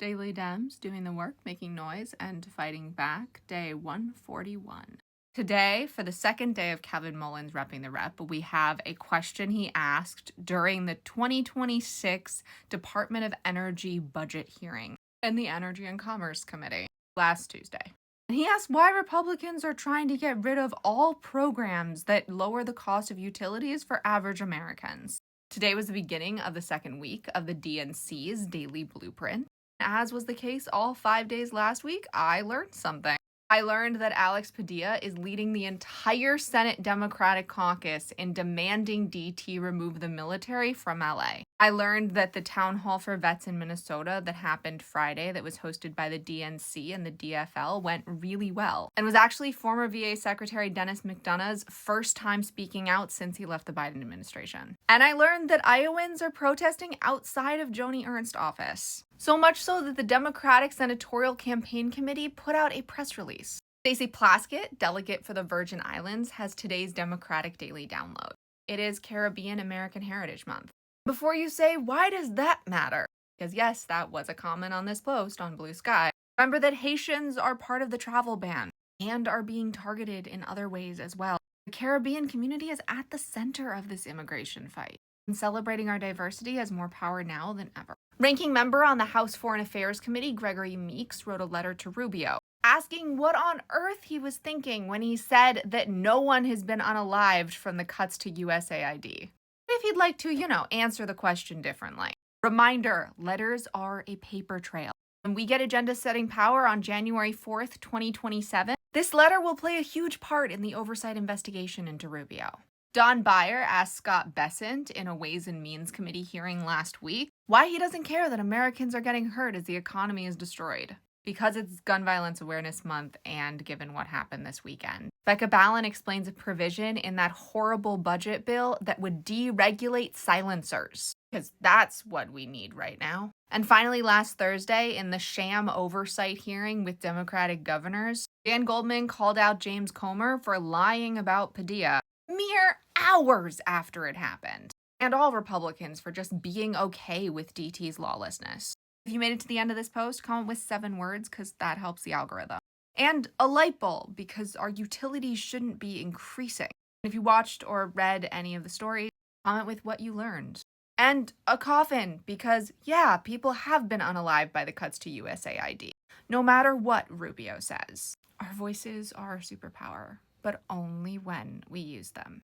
Daily Dems doing the work, making noise, and fighting back, day 141. Today, for the second day of Kevin Mullins repping the rep, we have a question he asked during the 2026 Department of Energy budget hearing in the Energy and Commerce Committee last Tuesday. And he asked why Republicans are trying to get rid of all programs that lower the cost of utilities for average Americans. Today was the beginning of the second week of the DNC's daily blueprint. As was the case all 5 days last week, I learned something. I learned that Alex Padilla is leading the entire Senate Democratic caucus in demanding DT remove the military from LA. I learned that the town hall for vets in Minnesota that happened Friday, that was hosted by the DNC and the DFL, went really well and was actually former VA Secretary Dennis McDonough's first time speaking out since he left the Biden administration. And I learned that Iowans are protesting outside of Joni Ernst's office. So much so that the Democratic Senatorial Campaign Committee put out a press release. Stacey Plaskett, delegate for the Virgin Islands, has today's Democratic Daily Download. It is Caribbean American Heritage Month. Before you say, why does that matter? Because yes, that was a comment on this post on Blue Sky. Remember that Haitians are part of the travel ban and are being targeted in other ways as well. The Caribbean community is at the center of this immigration fight. And celebrating our diversity has more power now than ever. Ranking member on the House Foreign Affairs Committee, Gregory Meeks, wrote a letter to Rubio asking what on earth he was thinking when he said that no one has been unalived from the cuts to USAID. If he'd like to, answer the question differently. Reminder, letters are a paper trail. When we get agenda-setting power on January 4th, 2027, this letter will play a huge part in the oversight investigation into Rubio. Don Beyer asked Scott Bessent in a Ways and Means Committee hearing last week why he doesn't care that Americans are getting hurt as the economy is destroyed. Because it's Gun Violence Awareness Month and given what happened this weekend. Becca Balin explains a provision in that horrible budget bill that would deregulate silencers. Because that's what we need right now. And finally, last Thursday, in the sham oversight hearing with Democratic governors, Dan Goldman called out James Comer for lying about Padilla mere hours after it happened. And all Republicans for just being okay with DT's lawlessness. If you made it to the end of this post, comment with 7 words because that helps the algorithm. And a light bulb because our utilities shouldn't be increasing. If you watched or read any of the stories, comment with what you learned. And a coffin because, yeah, people have been unalived by the cuts to USAID. No matter what Rubio says. Our voices are our superpower, but only when we use them.